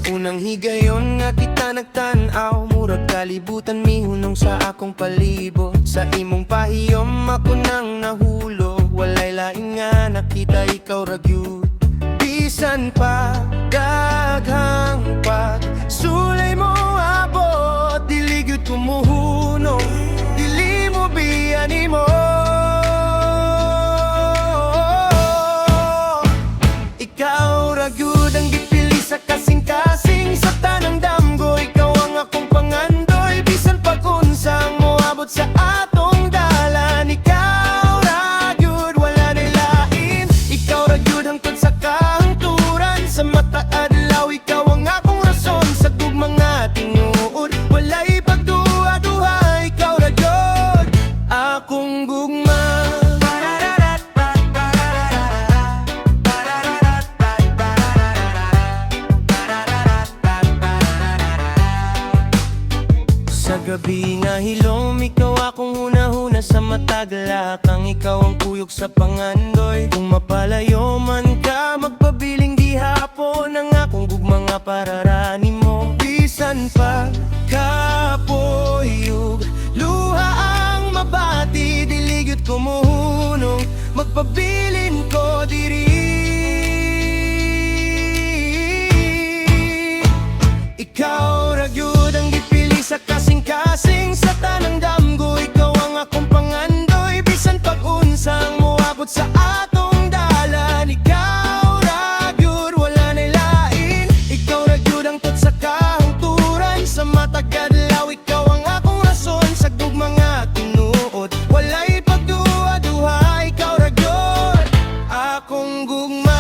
unang higayon nga kita nagtanaw, murag kalibutan mihunong sa akong palibot. Sa imong pahiyom ako nang nahulog, walay lain nga nakita ikaw ragyud. Bisan pa daghang pag sulay mo abot, dili gyud kumuhunong, dili mo biyani mo. Ikaw ragyud ang gipili sa kasing-kasing sa tanang damgo, ikaw ang akong pangandoy. Bisan pag-unsang moabot sa atong dalan, ikaw ragyud wala nilain. Ikaw ragyud hangtod sa kahangturan, sa mata adlaw ikaw ang akong rason. Sa gugmang nga tinuod walay pagduha-duha, ikaw ragyud akong gugma. Sa gabi nga hilom, ikaw akong hunahuna sa mataglakang, ikaw ang kuyog sa pangandoy. Kung mapalayo man ka, magpabiling di hapon ang akong gugma nga pararani mo. Bisan pa kapoyog, luha ang mabati, diligyot kumuhunong, magpabilin ko diri. Ikaw ragyud ang gipili sa kasing-kasing sa tanang damgo, ikaw ang akong pangandoy. Bisan pag-unsang moabot sa atong dalan, ikaw ragyud wala nilain. Ikaw ragyud ang tot sa kahangturan, sa matag adlaw ikaw ang akong rason. Sa gugma nga tinuod walay pagduha-duha, ikaw ragyud akong gugma.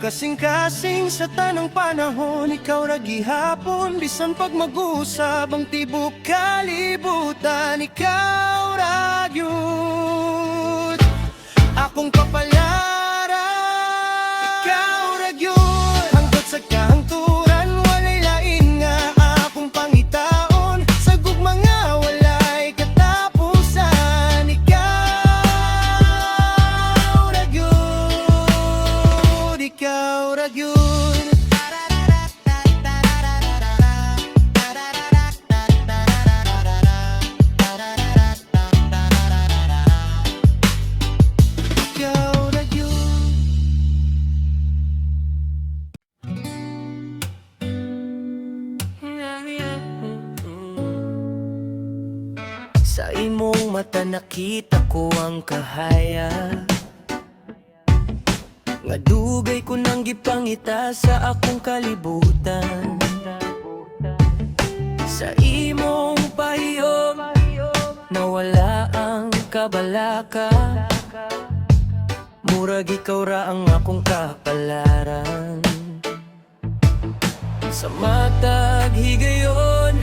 Kasing-kasing sa tanang panahon, ikaw ra gihapon. Bisan pag mag-usab ang tibok kalibutan, ikaw ra gyud akong kapalaran. Ikaw ra gyud hangtod sa kahangturan, walay lain nga akong pangitaon. Sa gugma nga walay katapusan, ikaw ra gyud, ikaw ra gyud. Sa imong mata nakita ko ang kahaya, nga dugay ko nang gipangita sa akong kalibutan. Sa imong pahiyom, nawala ang kabalaka, murag ikaw ra ang akong kapalaran. Sa matag higayon,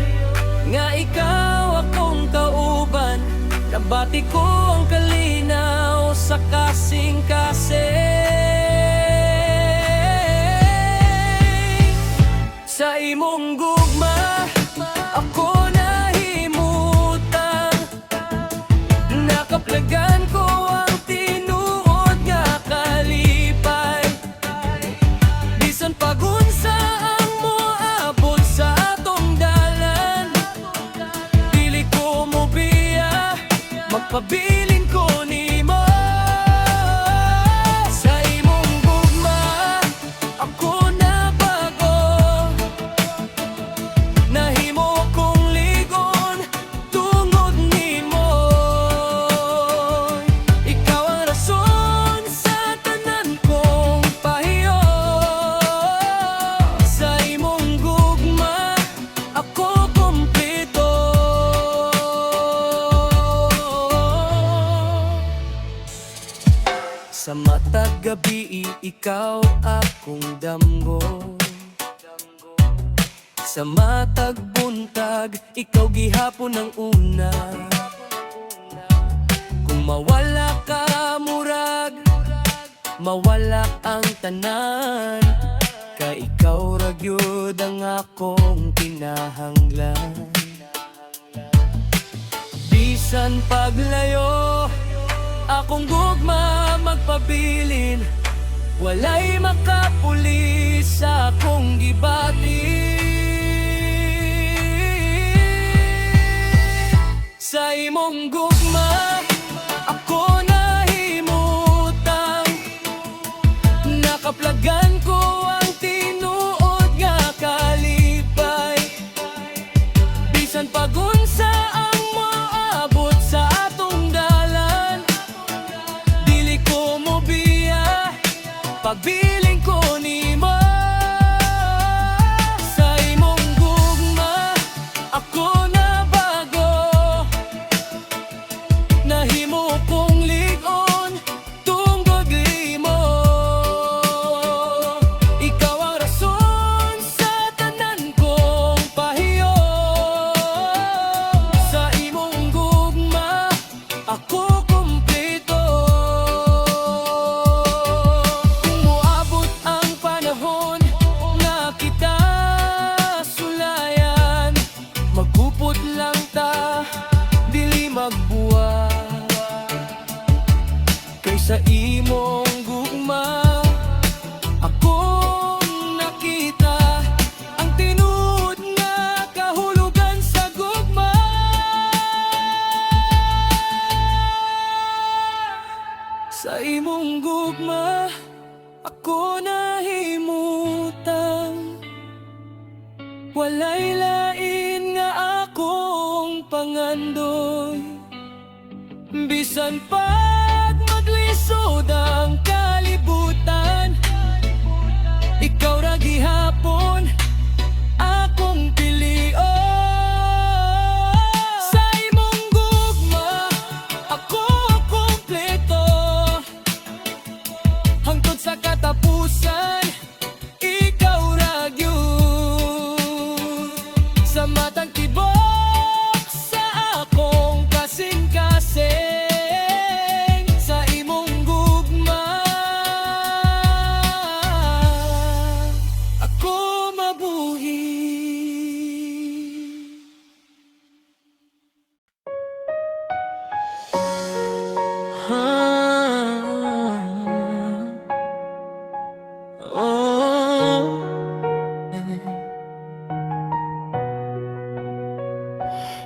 nga ikaw akong kauban, nabati ko ang kalinaw sa kasing-kasing. Sa imong gugma, ako nahimutang, nakaplagan ko ang tinuod nga kalipay. Bisan pagunsa ang moabot sa atong dalan, dili ko mo biya, magpabilin ko nimo. Sa ikaw akong damgo. Sa matag buntag, ikaw gihapon ang una. Kung mawala ka murag, mawala ang tanan. Ka ikaw ra gyud ang akong kinahanglan. Bisan paglayo, akong gugma magpabilin. Walay makapuli sa akong gibati. Sa imong gugma, ako nahimutang. Nakaplagan ko ang tinuod nga kalipay. Bisan pagunsa ang maabot sa atong dalan, dili ko mo biya pagbiling ko nimo. Sa imong gugma, ako na bago. Nahimo kong ligon tungod limo. Ikaw ang rason sa tanan kong pahiyo. Sa imong gugma, ako kumpleto. Kung moabot ang panahon na kita sulayan, magkupot lang ta, dili magbuwag. Kaysa imong gugma, akong nakita ang tinuod nga kahulugan sa gugma. Sa imong gugma, ako nahimutang. Walay lain nga akong pangandoy. Bisan pag maglisod ang kalibutan, ikaw ra gihapon akong pilion. Sa imong gugma, ako kumpleto. Hangtod sa katapusan, ikaw ra gyud. Sa matang tibok sa akong kasing-kasing. Sa imong gugma, ako mabuhi.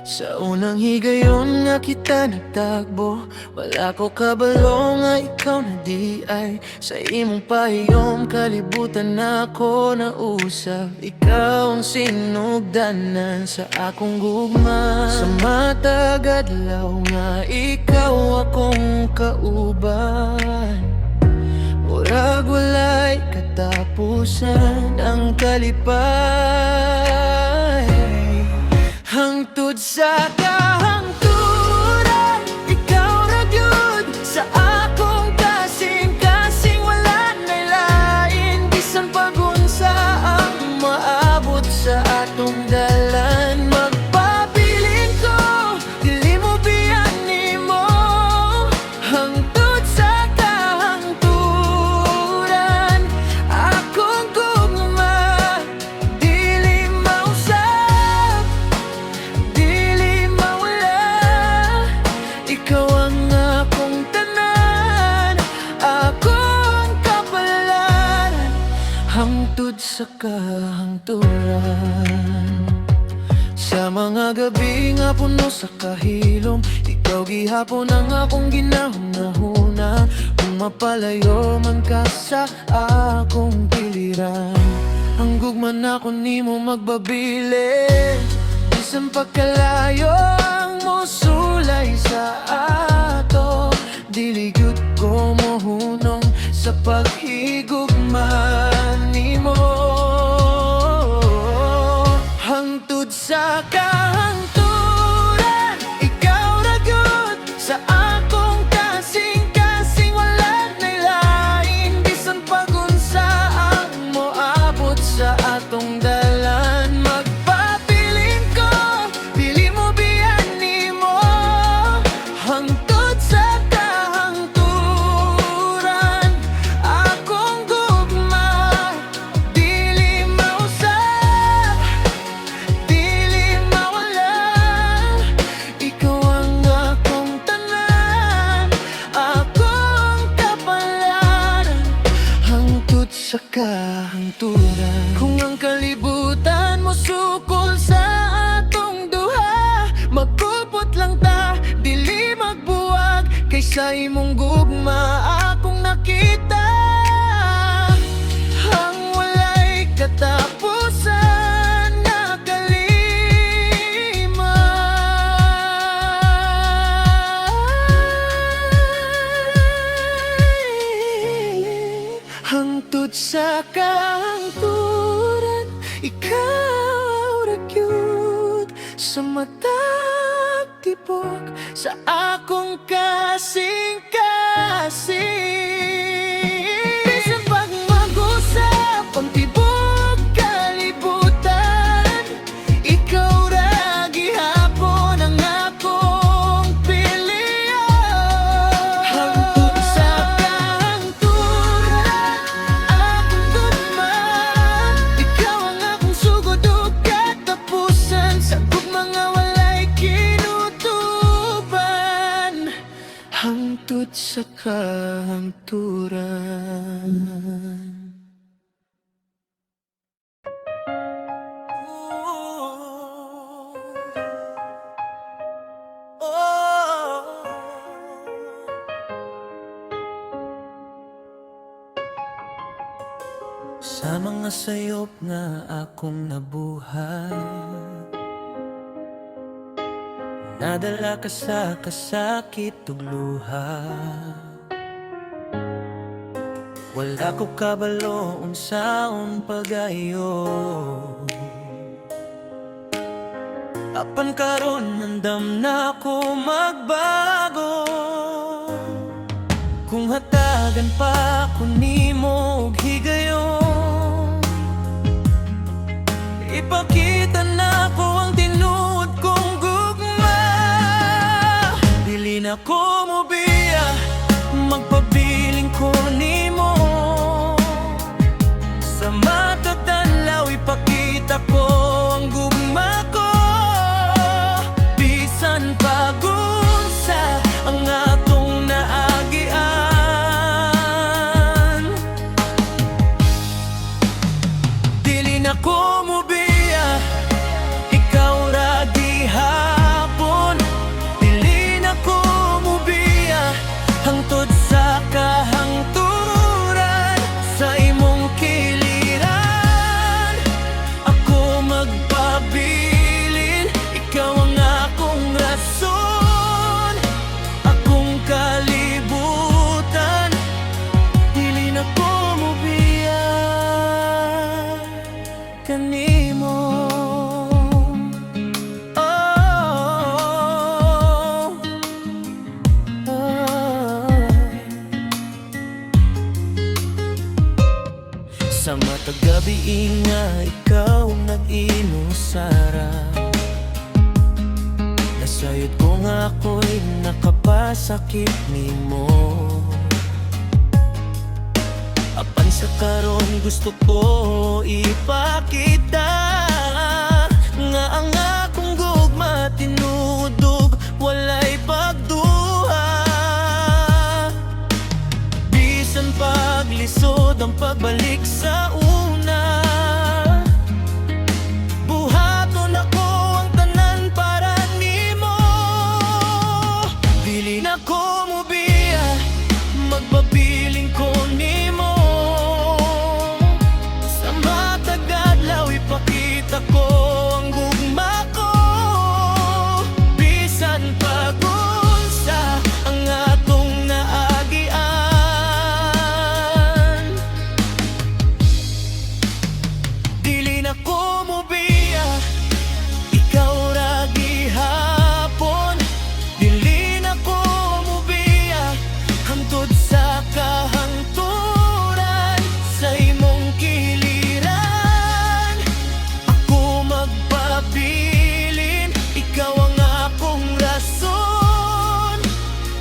Sa unang higayon nga kita nagtagbo, wala ko kabalo nga ikaw na di ay. Sa imong pahiyom kalibutan na ako nausap. Ikaw ang sinugdanan sa akong gugma. Sa matag adlaw nga ikaw akong kauban. Murag walay katapusan ang kalipay. Hangtod sa kahangturan, ikaw ra gyud sa akong kasing-kasing. Wala na'y lain, bisan pagunsa ang maabot sa atong dalan. Magpabilin ko, dili mo biyan nimo. Hangtod sa kahangturan, akong gugma, dili mausap, dili mawala. Ikaw ang akong tanan, akong kapalaran. Hangtod sa kahangturan. Sa mga gabi nga puno sa kahilom, ikaw gihapon ang akong ginahuna. Kung mapalayo man ka sa akong piliran, ang gugma na ko nimo magbabilin. Bisan pagkalayo ang mosulay sa ato, dili gyud ko mohunong sa paghigugma nimo. Hangtod sa kahangturan, ikaw ra gyud sa akong kasing-kasing. Wala na'y lain, bisan pag sa kahanturan. Kung ang kalibutan mo sukol sa atong duha, magkupot lang ta, dili magbuwag, kaysa imong gugma akong nakita. Ang walay katapusan na kalima. Hangtod sa kahanturan, ikaw ra gyud sa matag tibok sa akong kasing-kasing. Bisan pag mag-usap ang tibok kalibutan, ikaw ra gihapon ang akong pilihan. Hangtod sa kahanturan, akong gugma, ikaw ang akong sugod ug katapusan, sa mga walay kinutuban. Hangtod sa kahanturan. Sa mga sayop nga akong nabuhay, nadala ka sa kasakit ug luha. Wala ko kabalo unsaon pagayo, apan karon nandam na ako magbago. Kung hatagan pa ko nimo og higayon, ipakita na ko ang tinuod kong gugma. Dili na ko mobiya, magpabiling ko nimo. Sa matag tanlaw ipakita ko ang gugma ko. Bisan pagunsa ang atong naagian, dili na ko mobiya, ikaw ra gihapon. Dili na ko mobiya, hangtod sa kahangturan, sa imong kiliran. Ako magpabilin, ikaw ang akong rason, akong kalibutan. Dili na ko mobiya kanimo. Sa matag gabi nga ikaw nag-inusara, nasayod ko nga ako'y nakapasakit nimo. Apan sa karon gusto ko ipakita nga ang akong gugma tinudog, walay pagduha. Bisan paglisod ang pagbalik sa una, buhaton ako ang tanan para nimo. Dili na ko mobiya, magpabiling ko nimo. Sa matag adlaw ipakita ko ang gugma ko. Bisan pagunsa ang atong naagian, dili na ko mobiya, ikaw ra gihapon. Dili na ko mobiya, hangtod sa kahanturan, sa imong kiliran. Ako magpabilin, ikaw ang akong rason,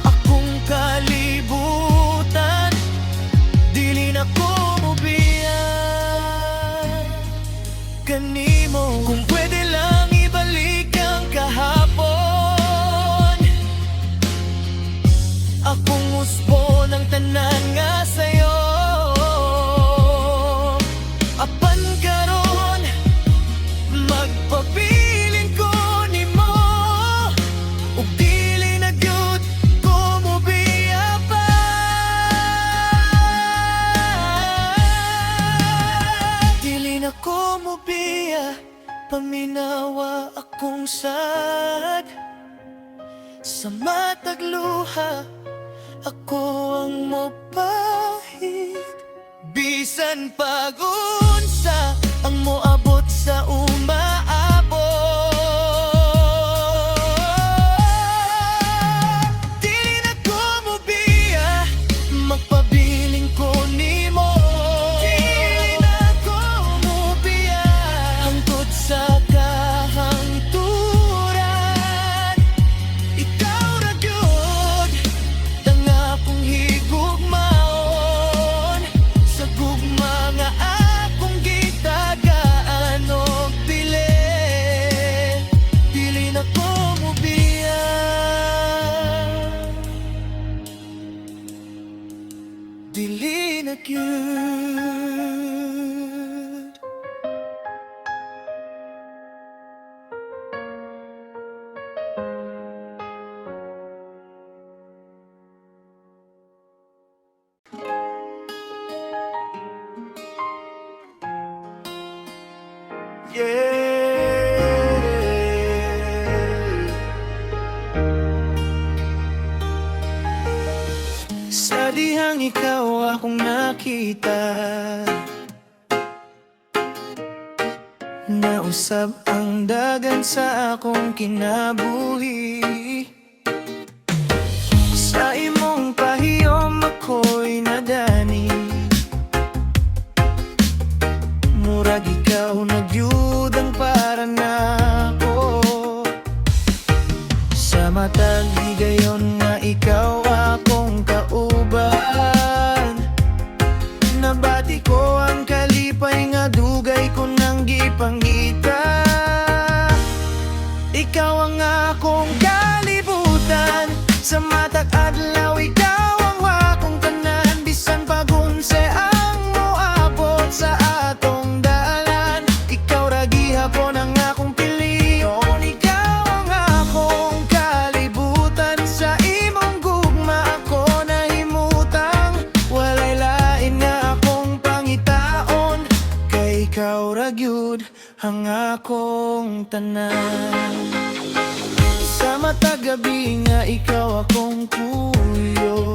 akong kalibutan. Dili na ko mobiya kanimo. Kung pwede lang ibalik ang kahapon, akong usbon ang tanan nga sayo. Paminawa akong sad sa matag luha, ako ang mopahit. Bisan pag-unsa ang moabot sa umaabot, dili na ko mobiya, magpabiling ko nimo. Dili na ko mobiya, hangtod sa kahangturan. Ikaw ra gyud ang akong higugmaon, sa gugma nga akong gitagaan og dili. Dili na ko mobiya, dili na gyud. Sa dihang ikaw akong nakita, nausab ang dagan sa akong kinabuhi. Sa imong pahiyom ako'y nadani, murag ikaw nagyudang para nako. Sa matag higayon nga ikaw akong kauban, nabati ko ang kalipay nga dugay ko nang gipanggita. Ikaw ang akong kalibutan, sa matag adlaw ikaw ang akong tanan. Bisan pagunse ang moabot sa atong dalan, ikaw ra gihapon ang akong piliyon. Ikaw ang akong kalibutan, sa imong gugma ako nahimutang. Walay lain nga akong pangitaon, kay ikaw ra gyud ang akong tanan. Sa matag gabi nga ikaw akong kuyo,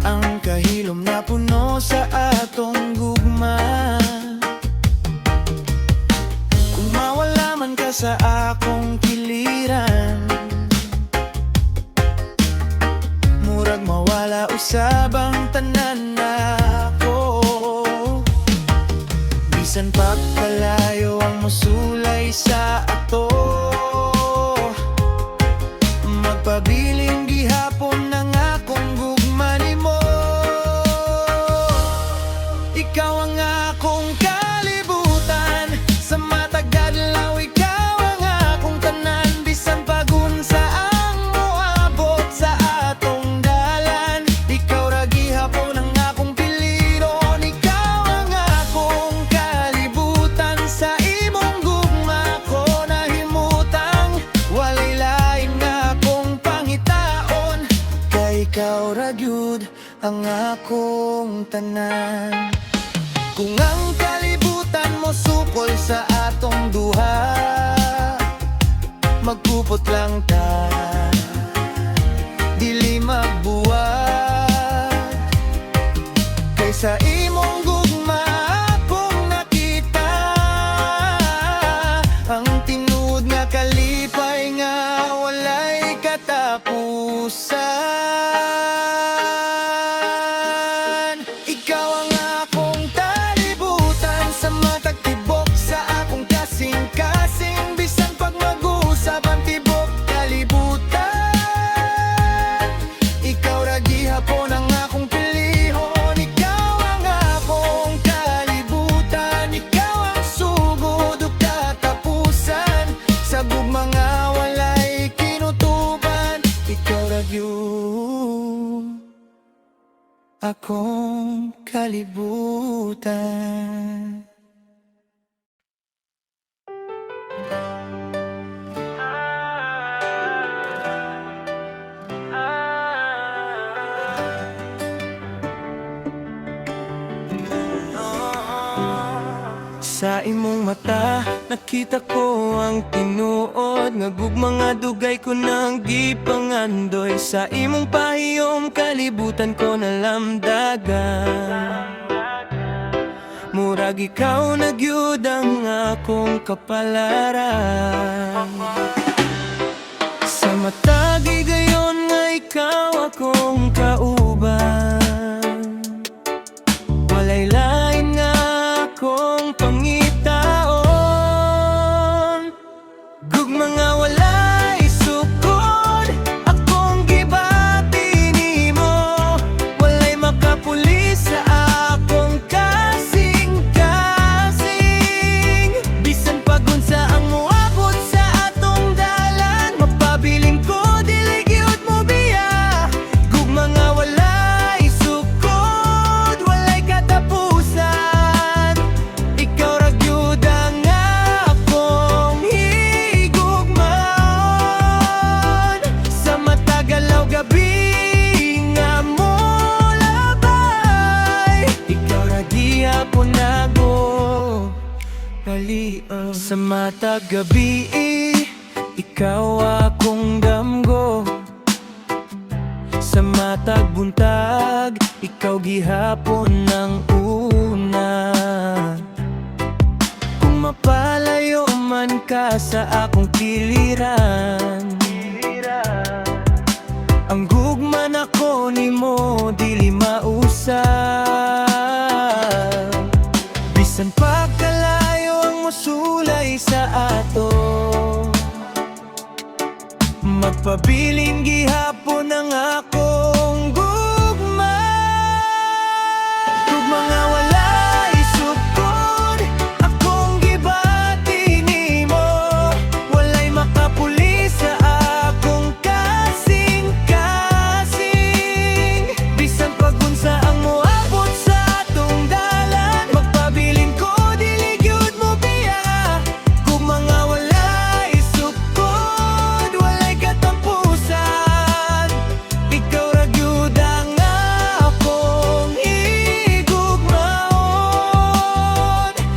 ang kahilom na puno sa atong gugma. Kung mawala man ka sa akong kiliran, murag mawala usab ang tanan nako. Bisan pagkalayo ang mosulay sa ato, magpabiling gihapon ng akong gugma nimo. Ikaw ang akong kalibutan, sa matag adlaw ikaw ang akong tanan. Bisan pagunsa ang moabot sa atong dalan, ikaw ra gihapon ang akong piliron. Ikaw ang akong kalibutan, sa imong gugma ko nahimutang. Walay lain nga akong pangitaon, kay ikaw ra gyud ang akong tanan. Kung ang kalibutan mo sukol sa atong duha, magpupot lang ta, dili magbuwag. Kay sa imong gugma akong nakita, ang tinuod nga kalipay nga walay katapusan. Ikaw ang akong kalibutan, sa matag tibok sa akong kasing-kasing. Bisan pag mag-usap ang tibok kalibutan, ikaw ra gihapon ang akong pilihon. Ikaw ang akong kalibutan, ikaw ang sugod ug katapusan. Sa gugma nga walay kinutuban, ikaw ra gyud akong kalibutan. Sa imong mata, nakita ko ang tinuod. Ngagugma nga dugay ko nang gipangandoy. Sa imong pahiyom, kalibutan ko nalamdagan. Murag ikaw nagyud ang akong kapalaran. Sa matag gayon nga ikaw akong kauban. Walay lain nga akong pangitaon. Gugma nga walay sukod, akong gibati nimo. Walay makapuli sa akong kasing-kasing. Bisan pagunsa ang muabot sa atong dalan, mapabiling ko dili gyud mo biya. Gugma nga walay sukod, walay katapusan. Ikaw ra gyud ang akong higugmaon. Sa matagalaw gabi nga mo labay, ikaw ra gihapon ako kaliang. Sa matag gabi, ikaw akong damgo. Sa matag buntag, ikaw gihapon ang una. Kung mapalayo man ka sa akong piliran, ang gugman ako nimo dili mausab. Bisan pagkalayo ang musulay sa ato, magpabiling gihapon ang akong gugma. Gugma nga walay sukod, akong gibati nimo. Walay makapuli sa akong kasing-kasing. Bisan pagunsa ang moabot sa atong dalan, magpabiling ko dili gyud mo biya. Gugma nga walay sukod, walay katapusan. Ikaw ra gyud ang akong higugmaon.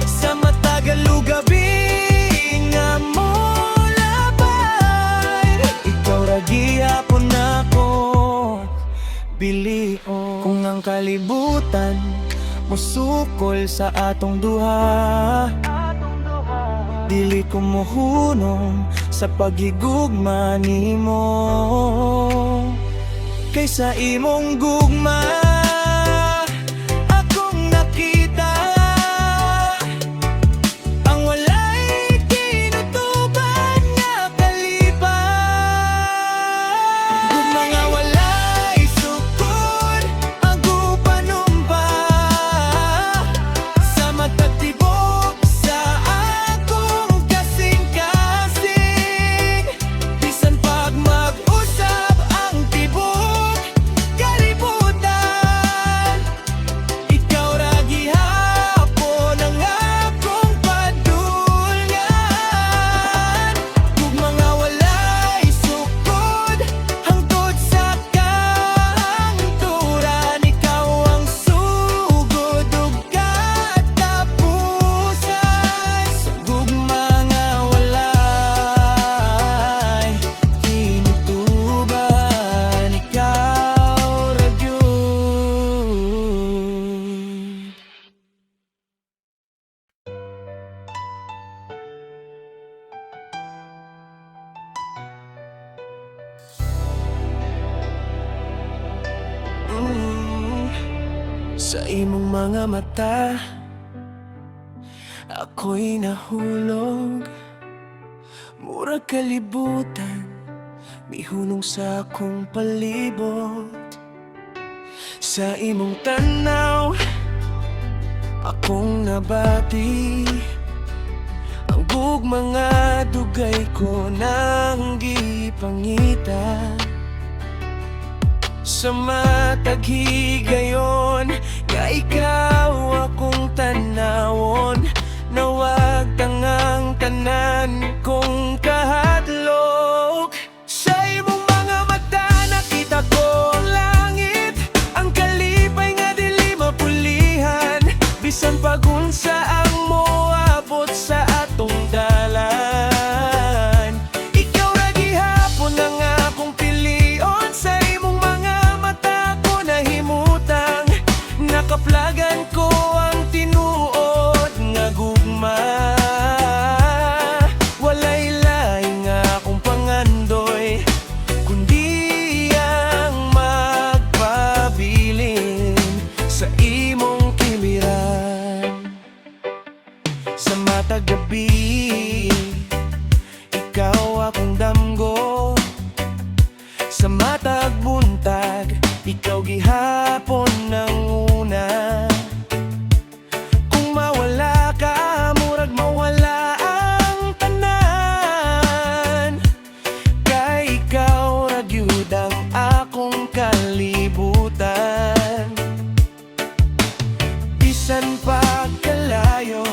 Sa matagalaw gabi nga mo labay, ikaw ra gihapon ako bilion. Kung ang kalibutan musukol sa atong duha, dili ko mohunong sa paghigugma nimo. Kaysa imong gugma, akong nakita ang walay tinutuban nga kalipan. Gugma nga walay sukod, ang gupanumpa. Sa matatibok sa akong kasing-kasing. Bisan pag mag-usap ang tibok kalibutan, ikaw ra gihapon ang akong padulngan. Gugma nga walay sukod, hangtod sa kahangturan. Ikaw ang sugod ug katapusan. Sa gugma nga walay tinutuban, ikaw ra gyud. Sa imong mga mata, ako'y nahulog. Murag kalibutan, mihunong sa akong palibot. Sa imong tanaw, akong nabati. Ang gugma nga dugay ko nang gipangita. Sa matag higayon nga ikaw akong tanawon, nawag tangang tanan kong kahadlok. Sa imong mga mata nakita ko ang langit, ang kalipay nga dili mapulihan. Bisan pagunsa ang moa nakaplagan ko ang tinuod nga gugma. Walay laing akong pangandoy, kundi ang magpabilin sa imong kiliran. Sa matag gabi, ikaw akong damgo. Sa matag buntag, ikaw gihapon ng una. Kung mawala ka, murag mawala ang tanan. Kay ikaw ra gyud ang akong kalibutan. Bisan pagkalayo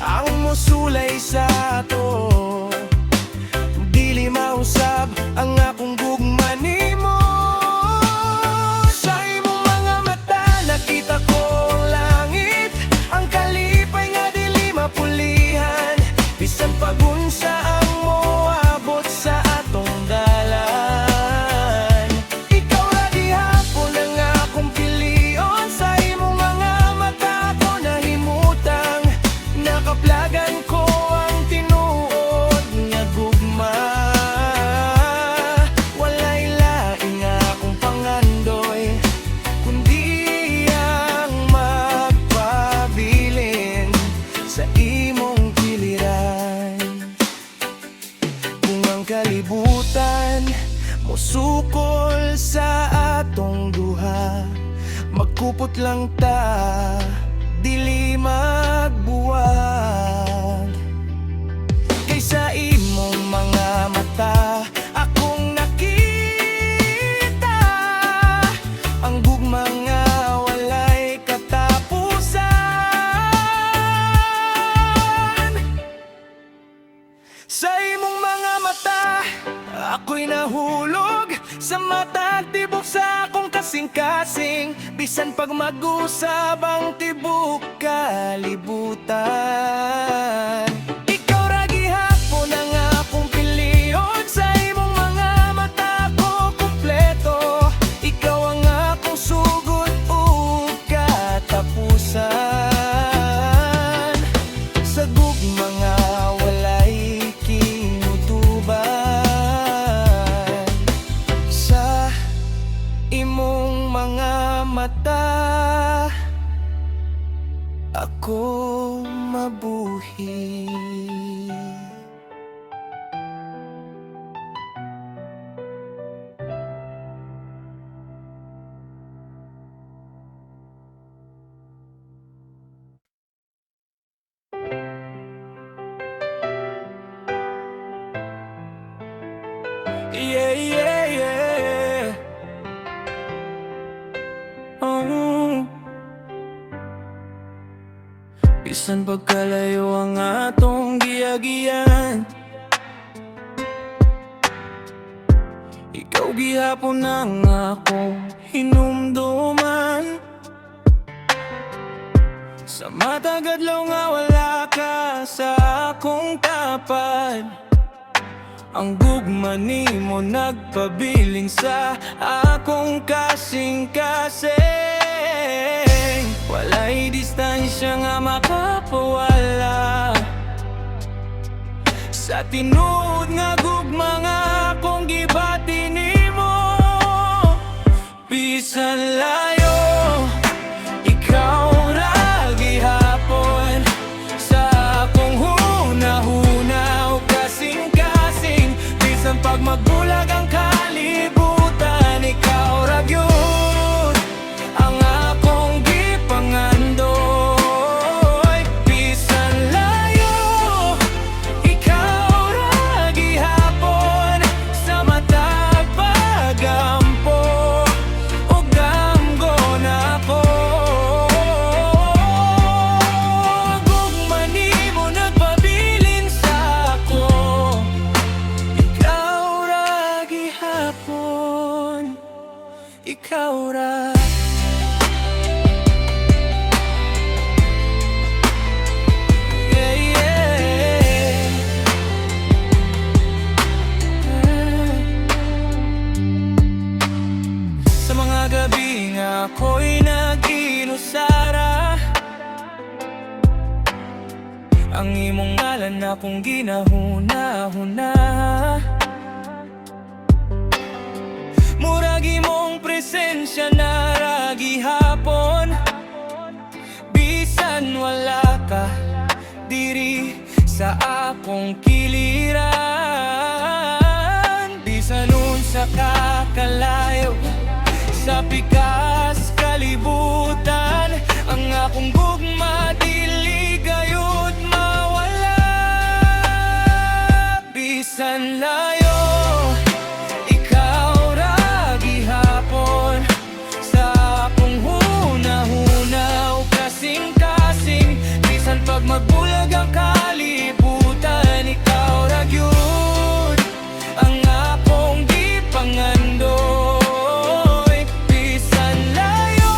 ang mosulay sa ato, dili mausab ang akong gugma nimo. Sa imong mga mata nakita ko ang langit, ang kalipay nga dili mapulihan. Bisan pagunsa ang moabot sa atong dalan, ikaw ra gihapon ang akong pilion. Sa imong mga mata ko nahimutang, nakaplagan ko ang tinuod nga gugma. Walay laing akong pangandoy, kundi ang magpabilin sa imong kiliran. Kung ang kalibutan musukol sa atong duha, magkupot lang ta, dili magbuwag. Kaysa imong mga mata akong nakita, ang gugma nga walay katapusan. Sa imong mga mata ako'y nahulog, sa mata tibok sa akong kasing-kasing. Bisan pag mag-usab ang tibok kalibutan, ikaw ra gihapon ang akong pilion. Sa imong mga mata ko kumpleto, ikaw ang akong sugod ug katapusan. Sa gugma nga walay kinutuban, sa imong mga mata ako mabuhi. Yeah, yeah, yeah. Bisan pagkalayo ang atong giyagiyan, ikaw gihapon ang akong hinumduman. Sa matagadlaw nga wala ka sa akong tapad, ang gugma nimo nagpabiling sa akong kasing-kasing. Walay distansya nga makapawala sa tinuod nga gugma nga akong gibati nimo. Bisan layo, ikaw ra gihapon sa akong huna-huna o kasing-kasing. Bisan pag magbulag ang kalibutan, ikaw ra gyud ang akong gipangandoy. Bisan layo, ikaw ra gihapon Ang imong ngalan akong ginahuna-huna. Murag imong presensya na ra gihapon. Bisan wala ka diri sa akong kiliran, bisan unsa ka kalayo sa pikas kalibutan, ang akong gugma dili gayud mawala. Bisan layo, ikaw ra gihapon sa akong huna-huna o kasing-kasing. Bisan pag magbulag ang kalibutan, ikaw ra gyud ang akong gipangandoy. Bisan layo,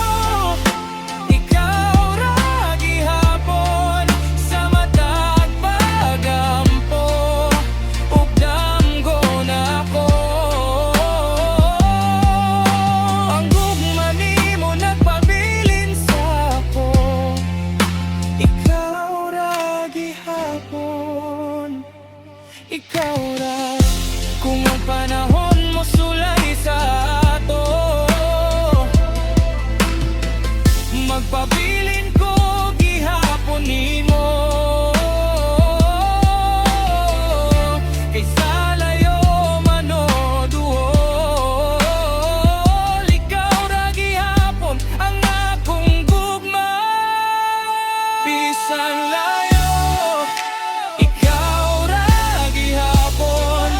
ikaw ra gihapon sa matag pagampo ug damgo na ako. Ang gugma nimo nagpabilin sa ako. Ikaw ra gihapon, ikaw ra. Kung ang panahon mo sulay sa ato, magpabilin ko gihapon nimo. Kaysa layo man o duol, ikaw ra gihapon ang akong gugma. Bisan layo, ikaw ra gihapon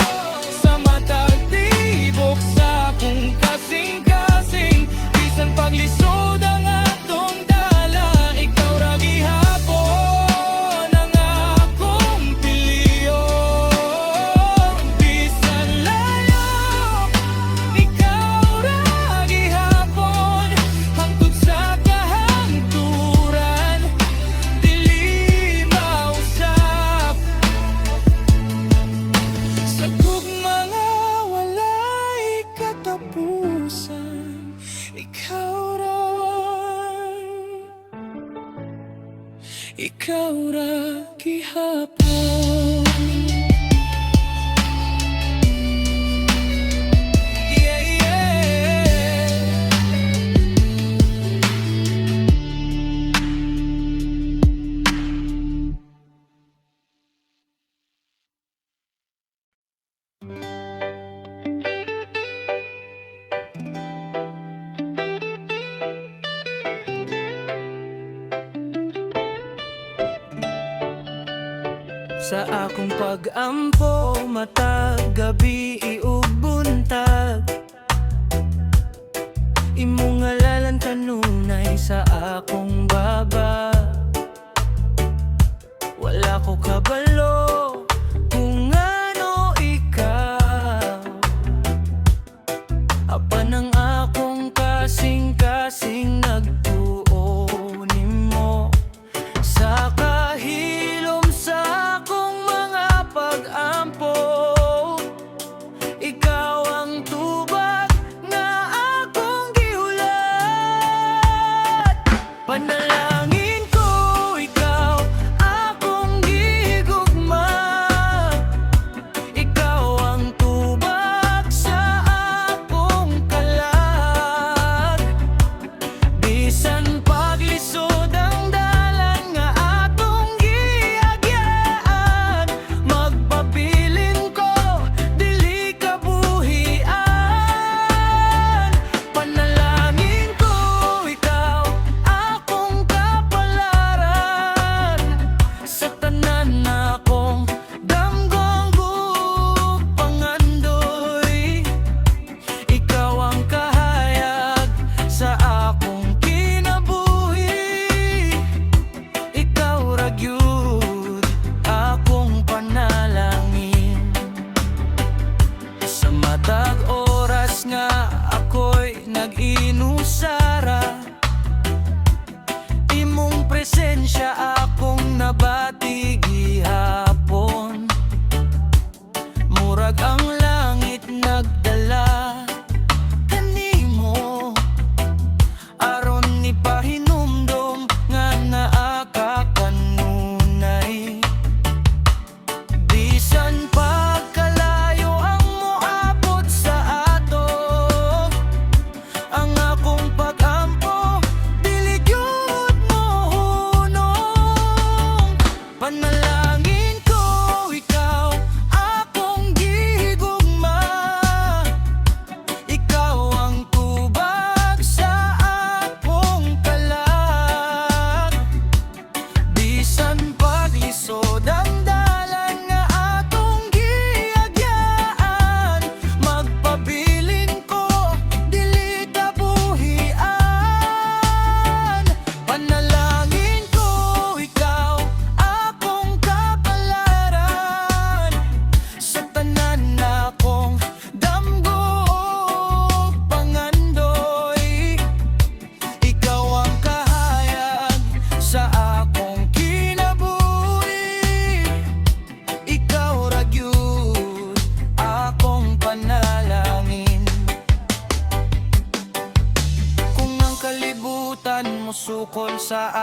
sa matag tibok sa akong kasing-kasing. Bisan paglisod ang atong dala, ikaw ra gihapon ang akong piliyon. Bisan layo, ikaw ra gihapon hangtod sa kahangturan, dili mausap sa gugma nga walay katapusan. Ikaw ra gihapon. Yeah, yeah. Sa akong pag-ampo, matag gabi ug buntag, imong ngalalan kanunay sa akong baba. Wala ko kabalo kung ano ikaw, apan ang akong kasing-kasing nagtuo nimo. Sa kahilom sa akong mga pag-ampo, ikaw ang tubag nga akong gihulat. Panalangin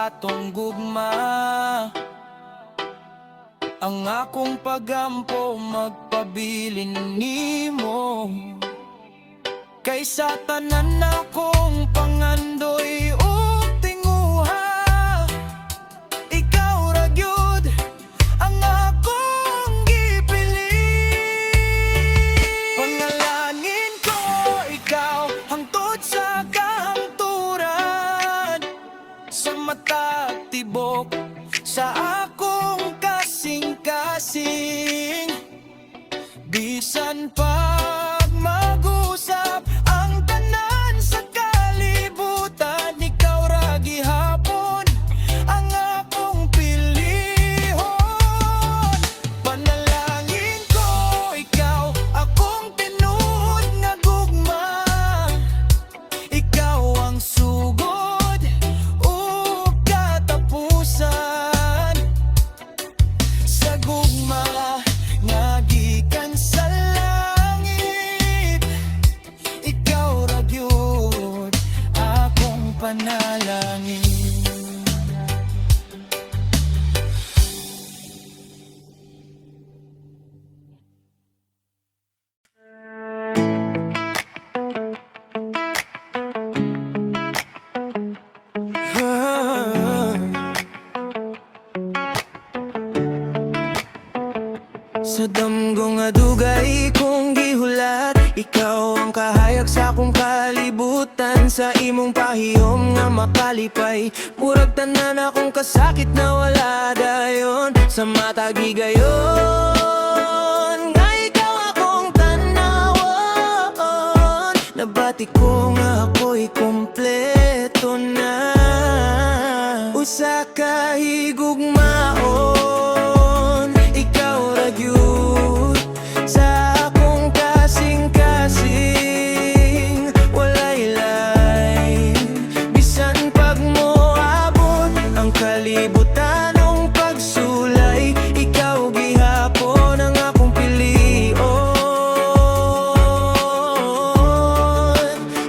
atong gugma. Ang akong pagampo magpabilin nimo, kaysa tanan akong pangandoy ug tinguha. Ikaw ra gyud ang akong gipili. Panalangin ko ikaw hangtod sa kahangturan, sa mata tibok sa akong kasing-kasing. Bisan pag mag-usap ang tanan sa kalibutan, ikaw ra gihapon ang akong pilihon. Panalangin ko ikaw akong tinuod nga gugma. Ikaw ang sugod ug katapusan sa gugma nga gikan sa langit. Ikaw ra gyud akong panalangin. Sa damgo nga dugay kong gihulat, ikaw ang kahayag sa akong kalibutan. Sa imong pahiyom nga makalipay, murag tanan akong kasakit na wala dayon. Sa mata gigayon nga ikaw akong tanawon. Nabati ko nga ako'y kompleto na. Usa ka higugmaon, ikaw ra gyud sa akong kasing-kasing. Walay lain bisan pag moabot ang kalibutan ng pagsulay. Ikaw gihapon ang akong pilion.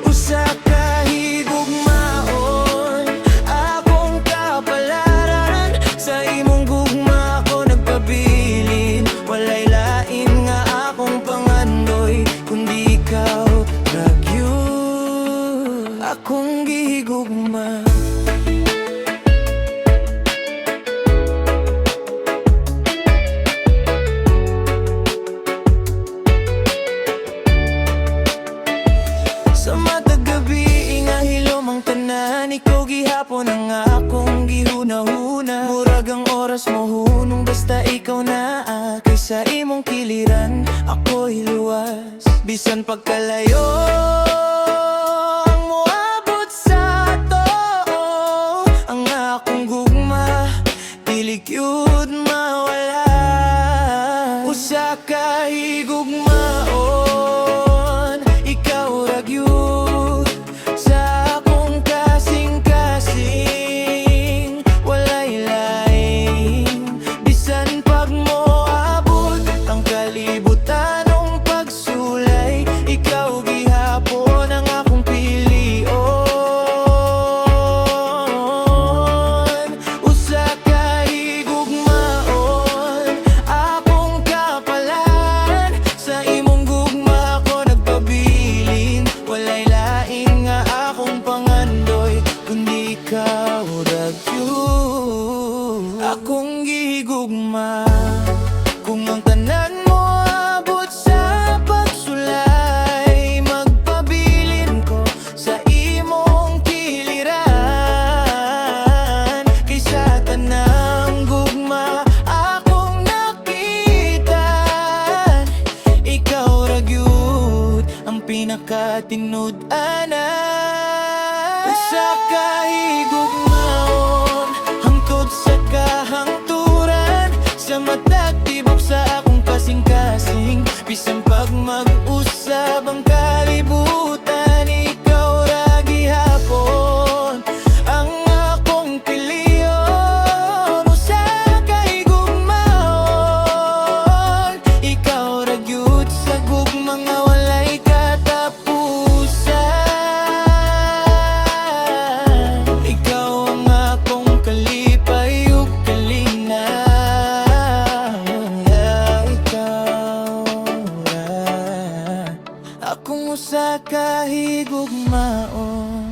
Usa ka higugmaon, akong kapalaran. Sa imong gugma ako nagpabilin. Walay lain nga akong pangandoy kundi ikaw ra gyud akong gihigugma. Sa matag gabi nga hilom ang tanan, ikaw gihapon ang akong gihunahuna. Murag ang oras mo hunong basta ikaw na. Kaysa imong kiliran ako'y luwas. Bisan pagkalayo ang moabot sa to, ang akong gugma dili gyud mawala. Usa ka higugmaon, ikaw ra gyud sa akong kasing-kasing. Walay lain bisan pag moabot ang kalibutan ng pagsulay. Ikaw gihapon ang akong pilion. Usa ka higugmaon, akong kapalan. Sa imong gugma ako nagpabilin. Walay lain nga akong pangandoy kundi ikaw ra gyud akong gihigugma. Kung ang tanan mo abot sa pagsulay, magpabilin ko sa imong kiliran. Kaysa tanang gugma akong nakita, ikaw ra gyud ang pinakatinud-anan. Usa ka higugmaon hangtod sa kahangturan, sa mata sa kahigugmaon.